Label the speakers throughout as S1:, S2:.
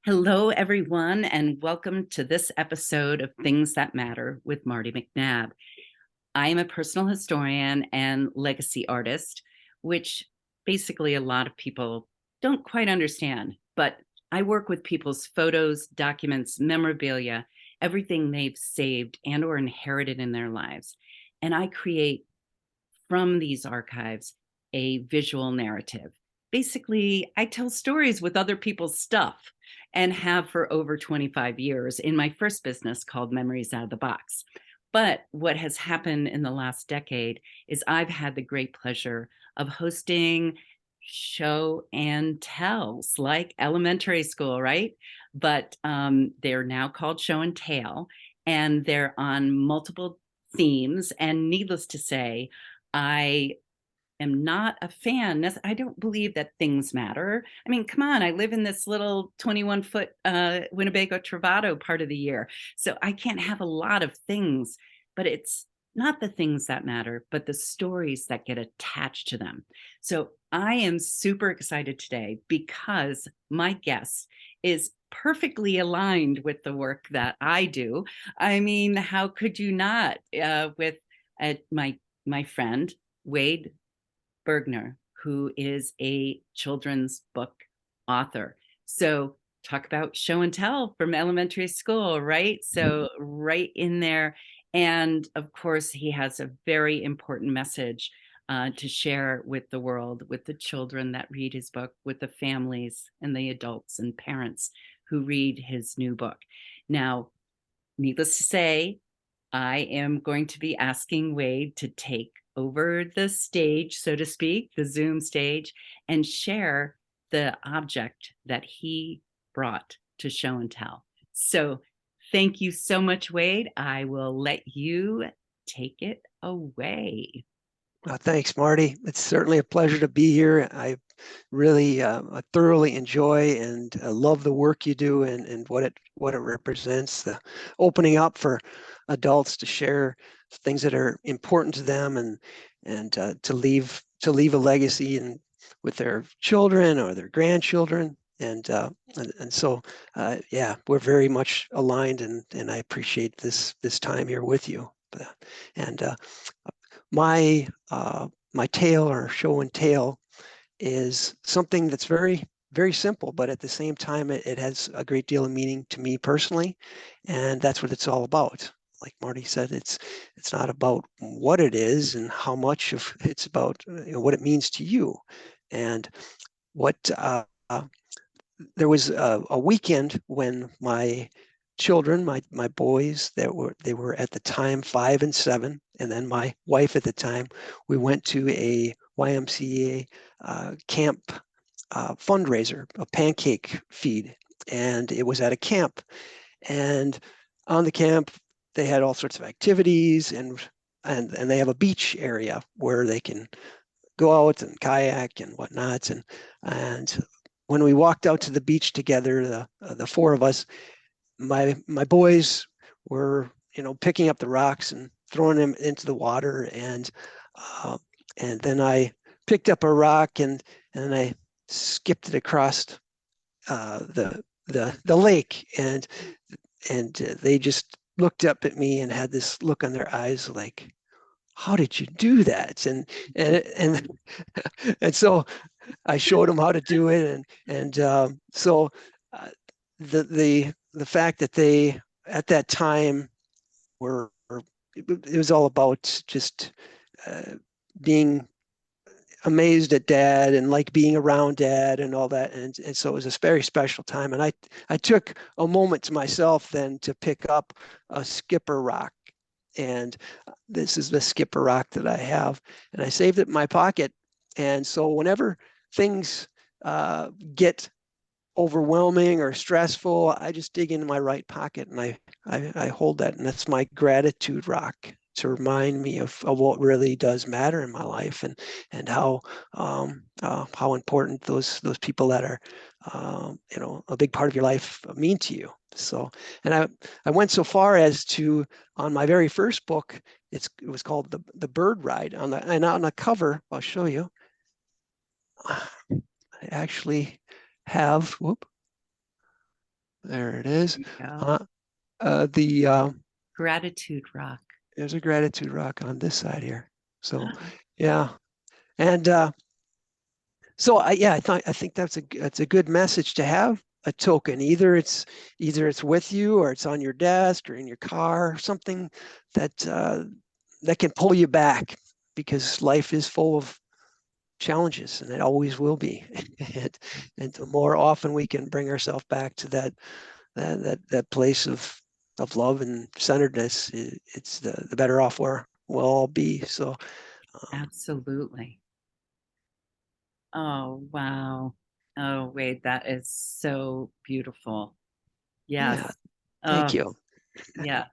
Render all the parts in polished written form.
S1: Hello, everyone, and welcome to this episode of Things That Matter with Marty McNabb. I am a personal historian and legacy artist, which basically a lot of people don't quite understand. But I work with people's photos, documents, memorabilia, everything they've saved and or inherited in their lives. And I create from these archives a visual narrative. Basically, I tell stories with other people's stuff and have for over 25 years in my first business called Memories Out of the Box. But what has happened in the last decade is I've had the great pleasure of hosting show and tells like elementary school, right? But they're now called show and tell, and they're on multiple themes. And needless to say, I am not a fan. I don't believe that things matter. I mean, come on, I live in this little 21-foot Winnebago Travato part of the year. So I can't have a lot of things, but it's not the things that matter, but the stories that get attached to them. So I am super excited today because my guest is perfectly aligned with the work that I do. I mean, how could you not with my friend, Wade Bergner, who is a children's book author. So talk about show and tell from elementary school, right? So right in there. And of course, he has a very important message to share with the world, with the children that read his book, with the families and the adults and parents who read his new book. Now, needless to say, I am going to be asking Wade to take over the stage, so to speak, the Zoom stage, and share the object that he brought to show and tell. So thank you so much, Wade. I will let you take it away.
S2: Thanks, Marty. It's certainly a pleasure to be here. I really thoroughly enjoy and love the work you do and what it represents. The opening up for adults to share things that are important to them and to leave a legacy and with their children or their grandchildren. And so yeah, we're very much aligned, and I appreciate this time here with you. And my tale or show and tell is something that's very simple, but at the same time, it has a great deal of meaning to me personally, and that's what it's all about. Like Marty said, it's not about what it is and how much of it's about what it means to you, and what there was a weekend when my children, my boys they were at the time 5 and 7, and then my wife at the time, we went to a YMCA camp fundraiser, a pancake feed, and it was at a camp. And on the camp, they had all sorts of activities, and they have a beach area where they can go out and kayak and whatnot. And when we walked out to the beach together, the four of us, my boys were picking up the rocks and throwing them into the water, and then I picked up a rock and I skipped it across the lake, and they just looked up at me and had this look on their eyes like, how did you do that? And and so I showed them how to do it, and so uh, the fact that they at that time were it was all about just being amazed at dad and like being around dad and all that, and so it was a very special time. And I took a moment to myself then to pick up a skipper rock, and this is the skipper rock that I have, and I saved it in my pocket. And so whenever things get overwhelming or stressful, I just dig into my right pocket and I hold that, and that's my gratitude rock to remind me of what really does matter in my life, and how important those people that are a big part of your life mean to you. So, and I went so far as to, on my very first book, it was called the Bird Ride. And on the cover, I'll show you. I actually have, whoop, There it is.
S1: There you go.
S2: Uh, the
S1: Gratitude rock.
S2: There's a gratitude rock on this side here. So yeah, and so I think that's a good message to have a token. Either it's with you or it's on your desk or in your car, something that that can pull you back because life is full of challenges and it always will be. and, and the more often we can bring ourselves back to that place of love and centeredness, it's the better off we'll all be. So
S1: Absolutely. Oh, wow. Oh, wait, that is so beautiful.
S2: yeah,
S1: Yes.
S2: thank
S1: Oh,
S2: you.
S1: yeah.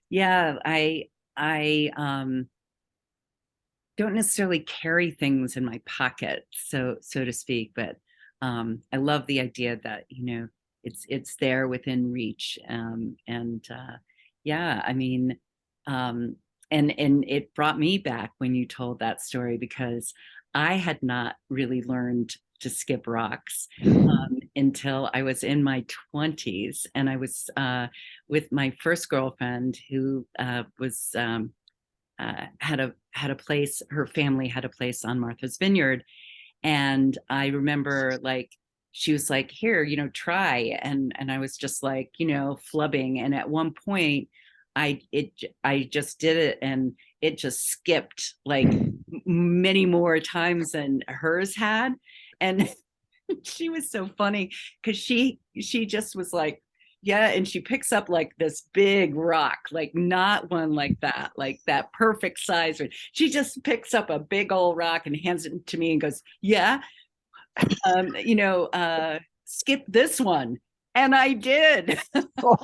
S1: Yeah, I don't necessarily carry things in my pocket, so to speak, but I love the idea that, it's there within reach. And yeah, I mean, um, and it brought me back when you told that story because I had not really learned to skip rocks until I was in my 20s, and I was with my first girlfriend who was had a place. Her family had a place on Martha's Vineyard, and I remember like she was like, "Here, try," and I was just like, flubbing. And at one point, I just did it, and it just skipped like many more times than hers had, and she was so funny because she just was like, yeah, and she picks up like this big rock, like not one like that perfect size. She just picks up a big old rock and hands it to me and goes, yeah, skip this one. And I did.
S2: Oh,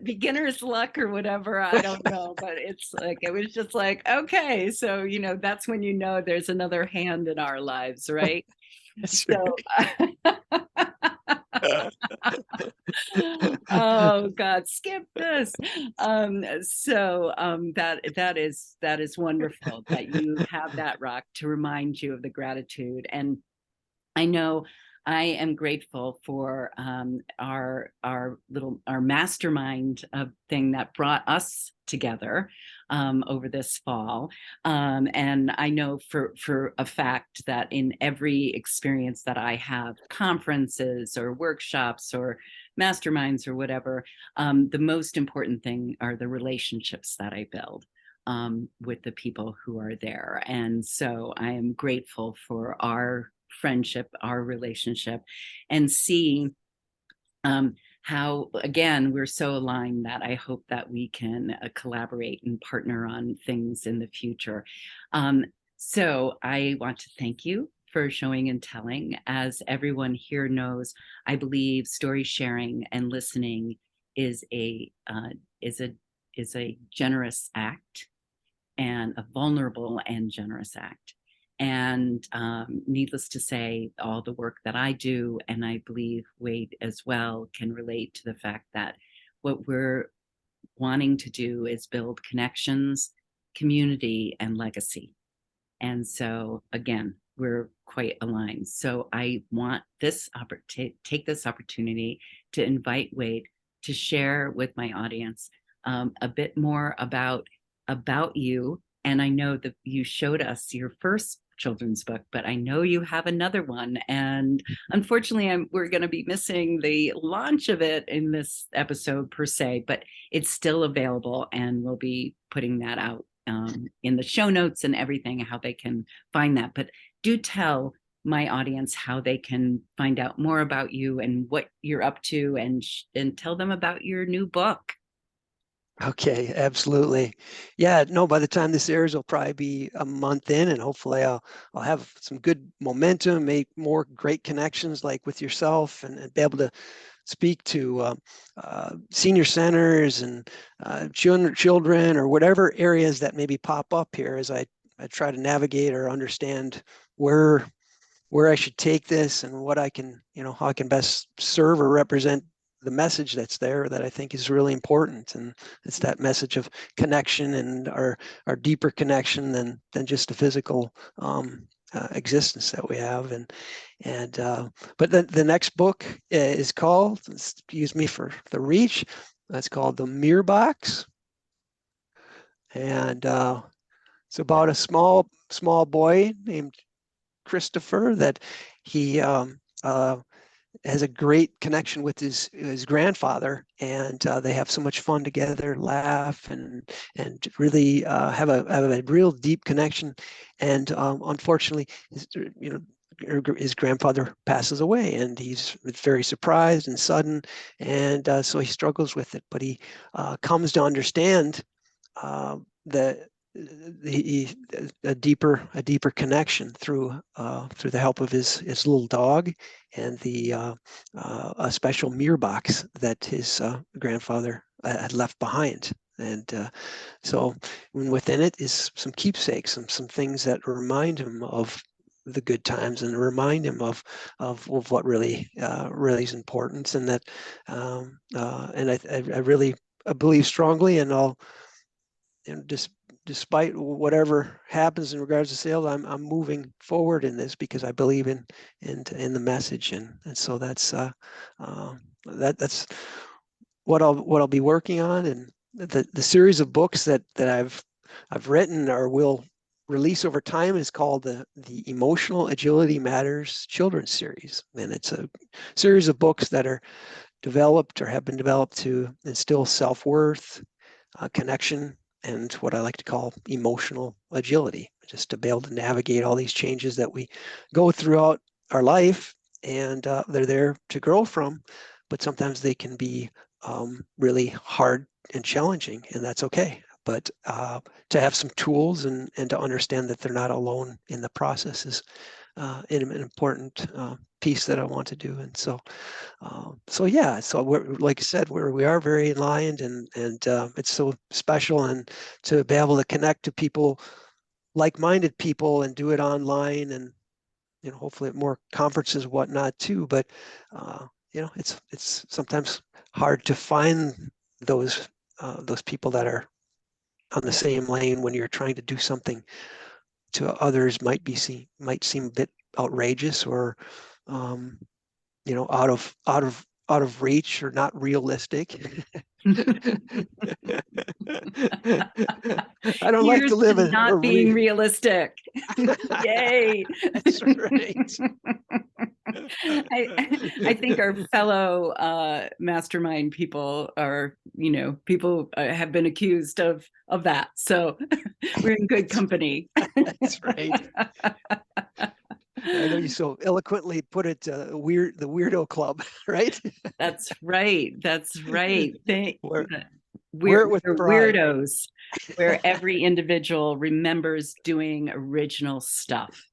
S1: Beginner's luck or whatever, I don't know, but it's like it was just like, okay, so that's when there's another hand in our lives, right?
S2: that's
S1: So
S2: right.
S1: oh God, skip this. That is wonderful that you have that rock to remind you of the gratitude. And I know I am grateful for our mastermind thing that brought us together over this fall. And I know for a fact that in every experience that I have, conferences or workshops or masterminds or whatever, the most important thing are the relationships that I build with the people who are there. And so I am grateful for our friendship, our relationship, and see how, again, we're so aligned that I hope that we can collaborate and partner on things in the future. Um, so I want to thank you for showing and telling. As everyone here knows, I believe story sharing and listening is a uh, is a is a generous act, and a vulnerable and generous act. And needless to say, all the work that I do, and I believe Wade as well, can relate to the fact that what we're wanting to do is build connections, community, and legacy. And so, again, we're quite aligned. So I want take this opportunity to invite Wade to share with my audience a bit more about you. And I know that you showed us your first children's book, but I know you have another one. And unfortunately, we're going to be missing the launch of it in this episode per se, but it's still available, and we'll be putting that out in the show notes and everything, how they can find that. But do tell my audience how they can find out more about you and what you're up to, and tell them about your new book.
S2: Okay, absolutely. Yeah, no, by the time this airs, it'll probably be a month in, and hopefully I'll have some good momentum, make more great connections like with yourself, and be able to speak to senior centers and children or whatever areas that maybe pop up here as I try to navigate or understand where where I should take this and what I can, how I can best serve or represent the message that's there that I think is really important. And it's that message of connection and our deeper connection than just a physical existence that we have. And but the next book is called, excuse me for the reach, that's called The Mirror Box. And it's about a small boy named Christopher that he has a great connection with his grandfather, and they have so much fun together, laugh, and really have a real deep connection. And unfortunately, his grandfather passes away, and he's very surprised and sudden, and so he struggles with it. But he comes to understand the a deeper connection through the help of his little dog and the a special mirror box that his grandfather had left behind. And so within it is some keepsakes, some things that remind him of the good times and remind him of what really is important. And that and I really believe strongly, and I'll, just despite whatever happens in regards to sales, I'm moving forward in this because I believe in the message, and so that's that's what I'll be working on. And the series of books that I've written or will release over time is called the Emotional Agility Matters Children's Series, and it's a series of books that are developed or have been developed to instill self-worth, connection, and what I like to call emotional agility, just to be able to navigate all these changes that we go throughout our life. And they're there to grow from, but sometimes they can be really hard and challenging, and that's okay. But to have some tools and to understand that they're not alone in the process is an important piece that I want to do. And so yeah, so we're, like I said, we are very aligned, and it's so special, and to be able to connect to people, like-minded people, and do it online, and hopefully at more conferences, whatnot too. But it's sometimes hard to find those people that are on the same lane when you're trying to do something to others might seem a bit outrageous, or um, out of reach, or not realistic. I don't like
S1: Here's
S2: to live
S1: to
S2: a
S1: not being realistic. Yay.
S2: That's right.
S1: I think our fellow mastermind people are, people have been accused of that. So we're in good company.
S2: That's right. I know you so eloquently put it, the weirdo club, right?
S1: That's right. That's right.
S2: Wear
S1: We're,
S2: it with
S1: we're
S2: pride.
S1: weirdos, where every individual remembers doing original stuff.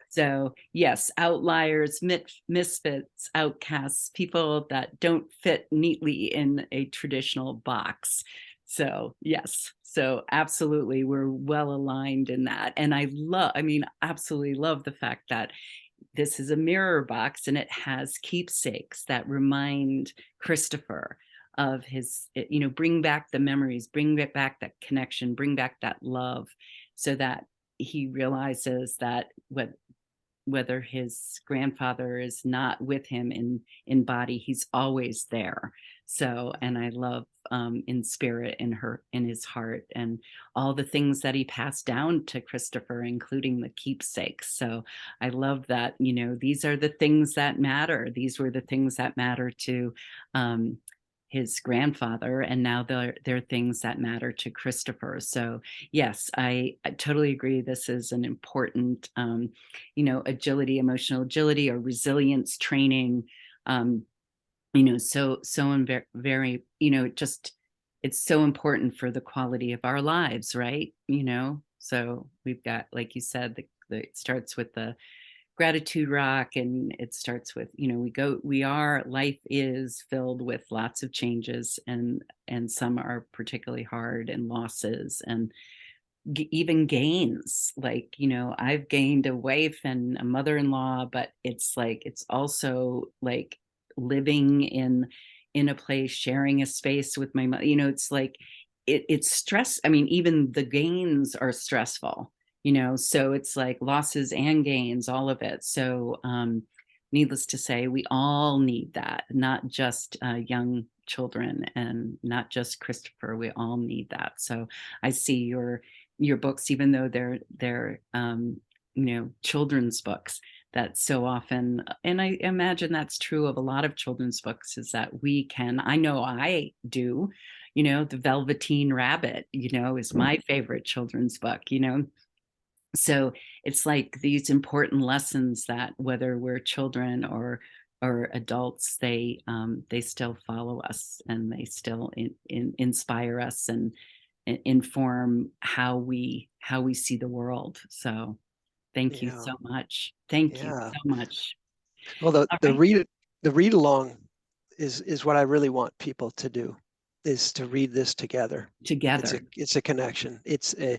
S1: So yes, outliers, misfits, outcasts, people that don't fit neatly in a traditional box. So yes, so absolutely, we're well aligned in that. And absolutely love the fact that this is a mirror box and it has keepsakes that remind Christopher of his, bring back the memories, bring back that connection, bring back that love, so that he realizes that whether his grandfather is not with him in body, he's always there. So, and I love in spirit, in his heart, and all the things that he passed down to Christopher, including the keepsakes. So I love that, these are the things that matter. These were the things that matter to his grandfather, and now they're things that matter to Christopher. So yes, I totally agree. This is an important agility, emotional agility, or resilience training. Very, just, it's so important for the quality of our lives, right? So we've got, like you said, it starts with the gratitude rock, and it starts with, life is filled with lots of changes, and some are particularly hard, and losses, and even gains. Like, I've gained a wife and a mother-in-law, but it's also like living in a place, sharing a space with my mother. It's like it's stress. I mean, even the gains are stressful, so it's like losses and gains, all of it. So needless to say, we all need that, not just young children and not just Christopher. We all need that. So I see your books, even though they're children's books, that so often, and I imagine that's true of a lot of children's books, is that I know I do, the Velveteen Rabbit, is my favorite children's book. So it's like these important lessons that whether we're children or adults, they still follow us, and they still inspire us and inform how we see the world. So thank you
S2: Yeah,
S1: so much. Thank you
S2: yeah.
S1: so much.
S2: Well, the
S1: All
S2: the
S1: right.
S2: read along is what I really want people to do, is to read this together.
S1: Together.
S2: It's a connection. It's a,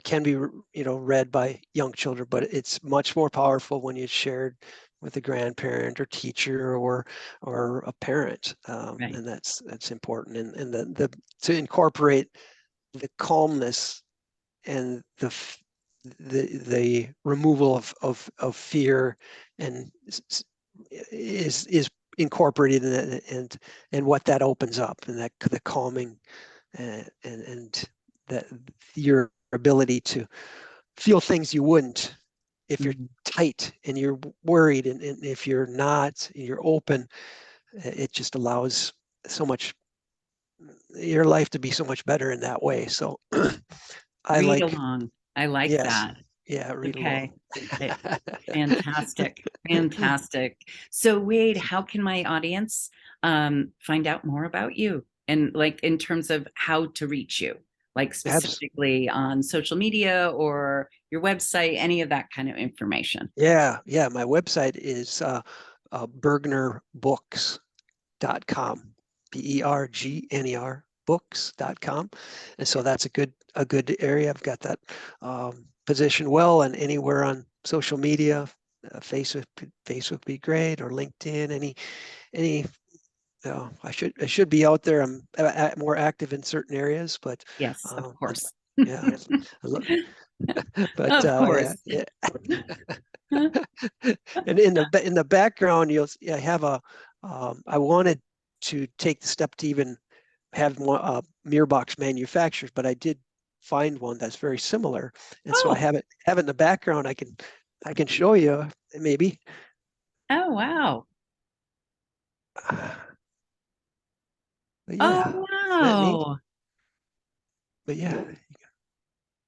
S2: can be, read by young children, but it's much more powerful when it's shared with a grandparent or teacher or a parent,
S1: Right.
S2: and that's important. And the to incorporate the calmness and the removal of fear and is incorporated in it, and what that opens up, and that the calming, and that your ability to feel things you wouldn't if you're
S1: Mhm.
S2: tight and you're worried, and if you're not, you're open. It just allows so much your life to be so much better in that way. So I
S1: Read
S2: like,
S1: along. I like
S2: yes,
S1: that.
S2: yeah, read along.
S1: Okay. Eh, Fantastic. Fantastic. So Wade, how can my audience find out more about you, and like in terms of how to reach you, like
S2: Abs-
S1: specifically on social media or your website, any of that kind of information?
S2: yeah, yeah. My website is bergnerbooks.com, Bergner books.com. And so that's a good area. I've got that positioned well, and anywhere on social media, Facebook would be great, or LinkedIn, any I should be out there. I'm more active in certain areas, but
S1: Yes, of
S2: but
S1: course.
S2: yeah, but
S1: Of
S2: yeah,
S1: course.
S2: yeah. And in the background, I have I wanted to take the step to even have one mirror box manufactured, but I did find one that's very similar, and so I
S1: Oh,
S2: have it in the background. I can show you maybe.
S1: oh wow.
S2: But
S1: Oh
S2: yeah, isn't that neat?
S1: wow.
S2: But yeah,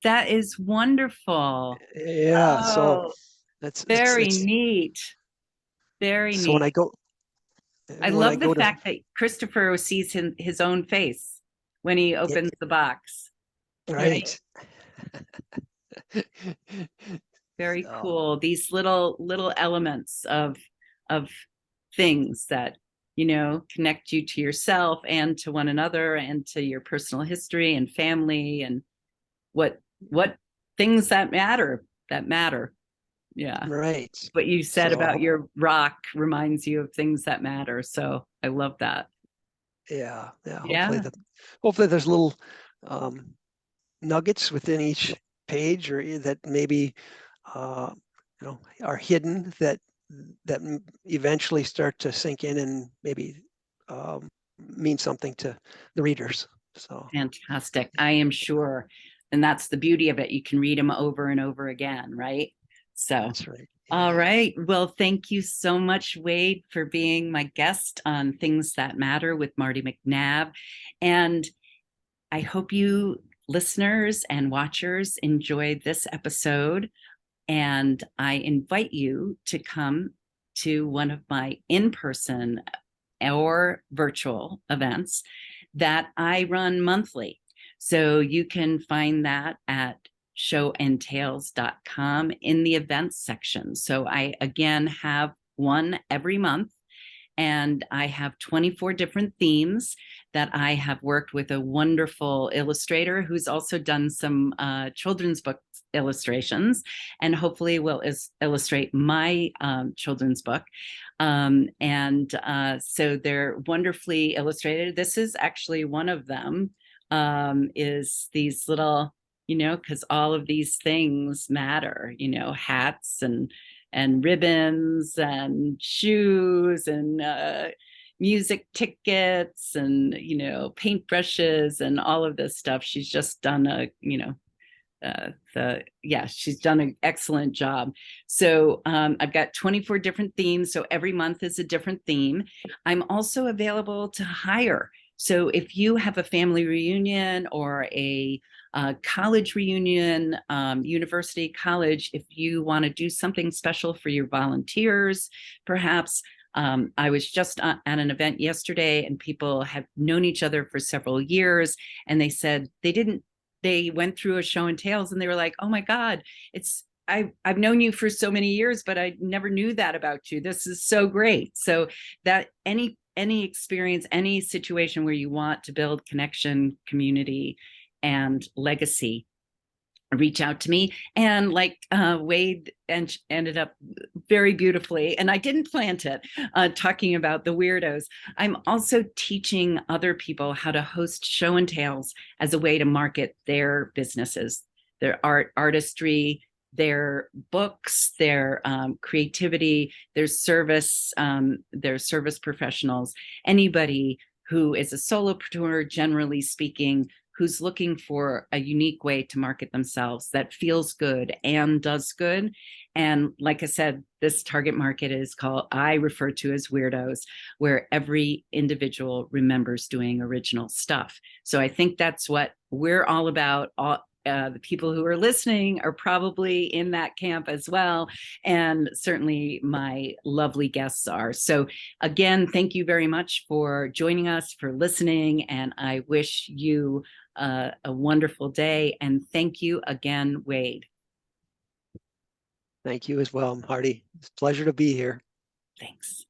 S1: That is wonderful.
S2: yeah. So
S1: Oh,
S2: that's that's
S1: very
S2: that's
S1: neat. Very
S2: so
S1: neat. I
S2: when I
S1: love the
S2: go to
S1: fact that Christopher sees his own face when he
S2: yeah,
S1: opens the box, right?
S2: right.
S1: Very
S2: So,
S1: cool. These little elements of things that, connect you to yourself and to one another and to your personal history and family and what things that matter. Yeah.
S2: right.
S1: What you said
S2: So
S1: about your rock reminds you of things that matter. So I love that.
S2: yeah, yeah.
S1: Yeah.
S2: Hopefully there's little um, nuggets within each page, or that maybe uh, are hidden, that eventually start to sink in and maybe mean something to the readers. So
S1: Fantastic. I am sure. And that's the beauty of it. You can read them over and over again, right? So,
S2: that's right.
S1: all
S2: Yeah.
S1: right. Well, thank you so much, Wade, for being my guest on Things That Matter with Marty McNabb. And I hope you listeners and watchers enjoyed this episode. And I invite you to come to one of my in person or virtual events that I run monthly. So you can find that at showandtails.com in the events section. So I again have one every month, and I have 24 different themes that I have worked with a wonderful illustrator who's also done some children's book illustrations, and hopefully will illustrate my children's book. And so they're wonderfully illustrated. This is actually one of them, is these little, because all of these things matter, hats and ribbons and shoes and music tickets and paintbrushes and all of this stuff. She's just done she's done an excellent job. So I've got 24 different themes. So every month is a different theme. I'm also available to hire. So if you have a family reunion or a college reunion, university, college, if you want to do something special for your volunteers, perhaps. I was just at an event yesterday and people have known each other for several years, and they said they went through a show and tales and they were like, oh my God, I've known you for so many years, but I never knew that about you. This is so great. So that any experience, any situation where you want to build connection, community, and legacy, reach out to me. And like Wade ended up very beautifully, and I didn't plant it, talking about the weirdos. I'm also teaching other people how to host show and tales as a way to market their businesses, their artistry, their books, their creativity, their service professionals, anybody who is a solopreneur, generally speaking, who's looking for a unique way to market themselves that feels good and does good. And like I said, this target market I refer to as weirdos, where every individual remembers doing original stuff. So I think that's what we're all about. The people who are listening are probably in that camp as well. And certainly my lovely guests are. So again, thank you very much for joining us, for listening. And I wish you a wonderful day. And thank you again, Wade.
S2: Thank you as well, Marty. It's a pleasure to be here.
S1: Thanks.